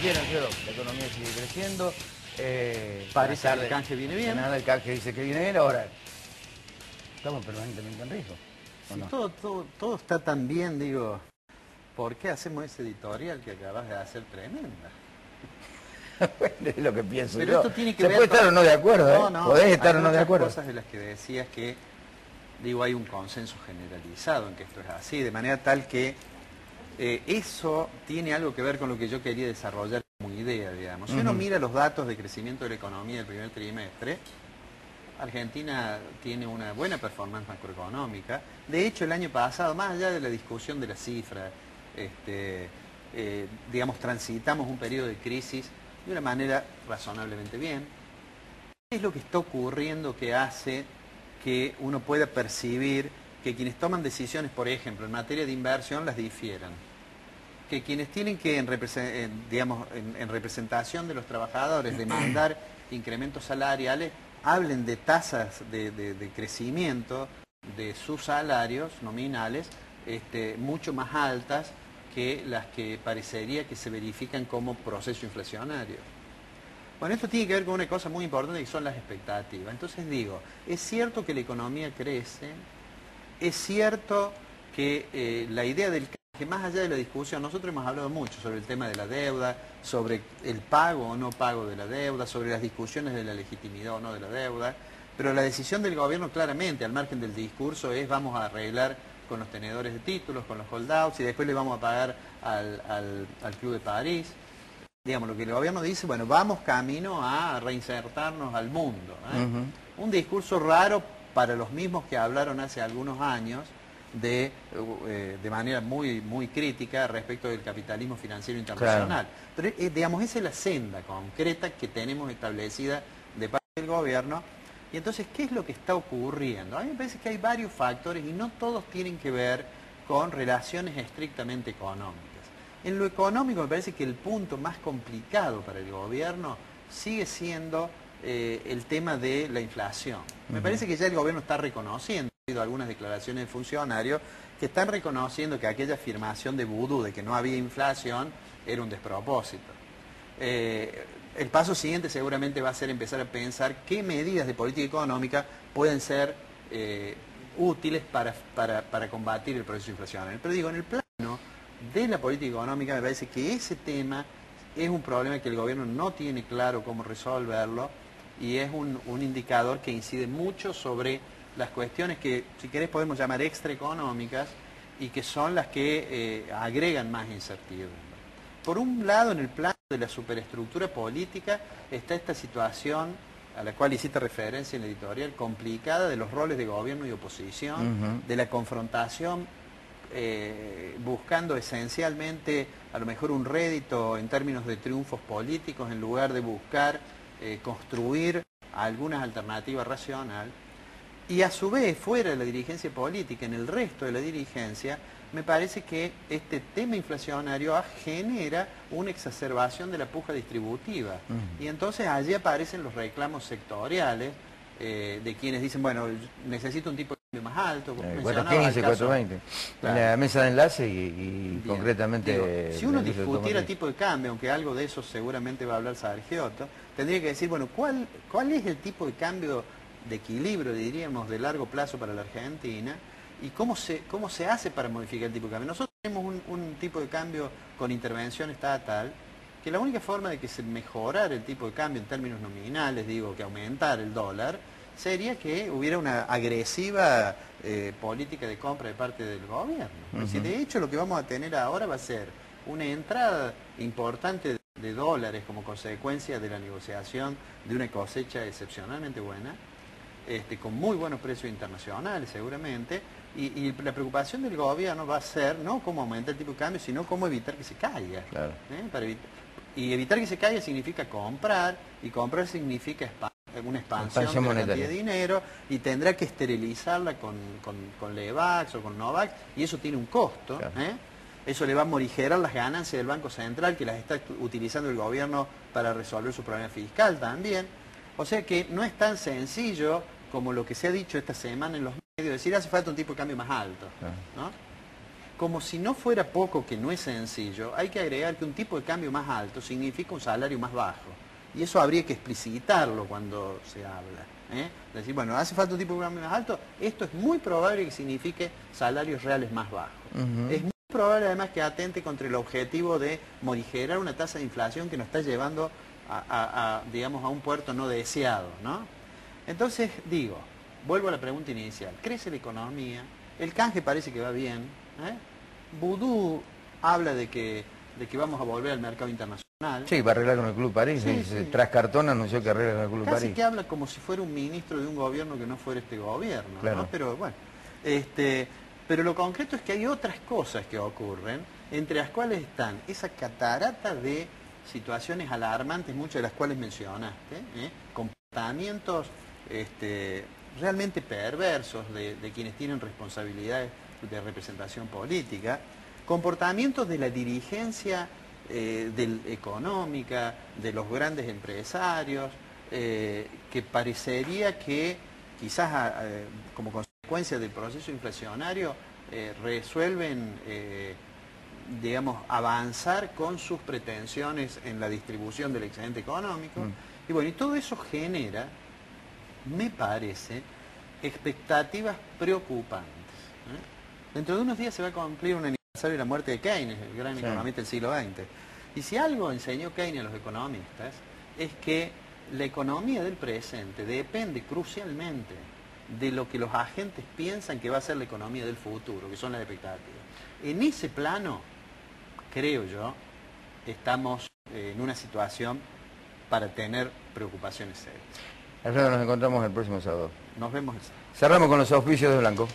Bien, Alfredo, la economía sigue creciendo. Parece que el canje viene bien. Nada, el canje dice que viene bien, ahora estamos permanentemente en riesgo. ¿O Si no? todo está tan bien, digo, ¿por qué hacemos ese editorial que acabas de hacer tremenda? Bueno, es lo que pienso Pero yo. esto tiene que Se ver puede con... estar o no de acuerdo, ¿eh? No, Podés estar hay o no de muchas acuerdo. cosas de las que decías que, digo, hay un consenso generalizado en que esto es así, de manera tal que eso tiene algo que ver con lo que yo quería desarrollar como idea, digamos. Si uno mira los datos de crecimiento de la economía del primer trimestre, Argentina tiene una buena performance macroeconómica. De hecho, el año pasado, más allá de la discusión de las cifras, digamos, transitamos un periodo de crisis de una manera razonablemente bien. ¿Qué es lo que está ocurriendo que hace que uno pueda percibir que quienes toman decisiones, por ejemplo, en materia de inversión, las difieran? Que quienes tienen que, digamos, en representación de los trabajadores, demandar incrementos salariales, hablen de tasas de crecimiento de sus salarios nominales mucho más altas que las que parecería que se verifican como proceso inflacionario. Bueno, esto tiene que ver con una cosa muy importante que son las expectativas. Entonces digo, es cierto que la economía crece, es cierto que la idea del que más allá de la discusión, nosotros hemos hablado mucho sobre el tema de la deuda, sobre el pago o no pago de la deuda, sobre las discusiones de la legitimidad o no de la deuda, pero la decisión del gobierno claramente, al margen del discurso, es vamos a arreglar con los tenedores de títulos, con los holdouts, y después le vamos a pagar al Club de París. Digamos, lo que el gobierno dice, bueno, vamos camino a reinsertarnos al mundo. Un discurso raro para los mismos que hablaron hace algunos años de manera muy crítica respecto del capitalismo financiero internacional. Claro. Pero, digamos, esa es la senda concreta que tenemos establecida de parte del gobierno. Y entonces, ¿qué es lo que está ocurriendo? A mí me parece que hay varios factores y no todos tienen que ver con relaciones estrictamente económicas. En lo económico me parece que el punto más complicado para el gobierno sigue siendo el tema de la inflación. Me parece que ya el gobierno está reconociendo, ha habido algunas declaraciones de funcionarios que están reconociendo que aquella afirmación de vudú de que no había inflación era un despropósito. El paso siguiente seguramente va a ser empezar a pensar qué medidas de política económica pueden ser útiles para combatir el proceso inflacionario. Pero digo, en el plano de la política económica me parece que ese tema es un problema que el gobierno no tiene claro cómo resolverlo y es un indicador que incide mucho sobre las cuestiones que, si querés, podemos llamar extraeconómicas y que son las que agregan más incertidumbre. Por un lado, en el plano de la superestructura política está esta situación a la cual hiciste referencia en la editorial, complicada de los roles de gobierno y oposición, de la confrontación buscando esencialmente a lo mejor un rédito en términos de triunfos políticos en lugar de buscar construir algunas alternativas racional. Y a su vez, fuera de la dirigencia política, en el resto de la dirigencia, me parece que este tema inflacionario genera una exacerbación de la puja distributiva. Y entonces allí aparecen los reclamos sectoriales de quienes dicen, bueno, necesito un tipo de cambio más alto. 415, 420. Claro. En la mesa de enlace y concretamente... Digo, si uno discutiera tipo de cambio, aunque algo de eso seguramente va a hablar Sargioto, tendría que decir, bueno, ¿cuál es el tipo de cambio de equilibrio, diríamos, de largo plazo para la Argentina? ¿Y cómo se hace para modificar el tipo de cambio? Nosotros tenemos un tipo de cambio con intervención estatal, que la única forma de que se mejorara el tipo de cambio en términos nominales, digo, que aumentara el dólar, sería que hubiera una agresiva política de compra de parte del gobierno. Es decir, de hecho, lo que vamos a tener ahora va a ser una entrada importante de dólares como consecuencia de la negociación de una cosecha excepcionalmente buena, con muy buenos precios internacionales seguramente, y la preocupación del gobierno va a ser no cómo aumentar el tipo de cambio, sino cómo evitar que se caiga. Claro. Y evitar que se caiga significa comprar, y comprar significa una expansión de la cantidad de dinero, y tendrá que esterilizarla con Levax o con Novax, y eso tiene un costo. Claro. Eso le va a morigerar las ganancias del Banco Central, que las está utilizando el gobierno para resolver su problema fiscal también. O sea que no es tan sencillo como lo que se ha dicho esta semana en los medios, decir hace falta un tipo de cambio más alto, ¿no? como si no fuera poco, que no es sencillo, hay que agregar que un tipo de cambio más alto significa un salario más bajo. Y eso habría que explicitarlo cuando se habla. Decir, bueno, hace falta un tipo de cambio más alto, esto es muy probable que signifique salarios reales más bajos. Es muy probable además que atente contra el objetivo de morigerar una tasa de inflación que nos está llevando digamos, a un puerto no deseado, ¿no? Entonces, digo, vuelvo a la pregunta inicial. Crece la economía, el canje parece que va bien, Vudú habla de que vamos a volver al mercado internacional. Sí, va a arreglar con el Club París. Sí, Sí. sí. Tras cartón anunció que arregla con el Club Casi París. que habla como si fuera un ministro de un gobierno que no fuera este gobierno, claro. ¿no? Pero bueno, pero lo concreto es que hay otras cosas que ocurren, entre las cuales están esa catarata de situaciones alarmantes, muchas de las cuales mencionaste, comportamientos realmente perversos de quienes tienen responsabilidades de representación política, comportamientos de la dirigencia económica, de los grandes empresarios, que parecería que quizás como consecuencia del proceso inflacionario resuelven, digamos, avanzar con sus pretensiones en la distribución del excedente económico. Y bueno, y todo eso genera, me parece, expectativas preocupantes. Dentro de unos días se va a cumplir un aniversario de la muerte de Keynes, el gran economista del siglo XX. Y si algo enseñó Keynes a los economistas, es que la economía del presente depende crucialmente de lo que los agentes piensan que va a ser la economía del futuro, que son las expectativas. En ese plano, creo yo, estamos en una situación para tener preocupaciones serias. Alfredo, nos encontramos el próximo sábado. Nos vemos el sábado. Cerramos con los auspicios de Blanco.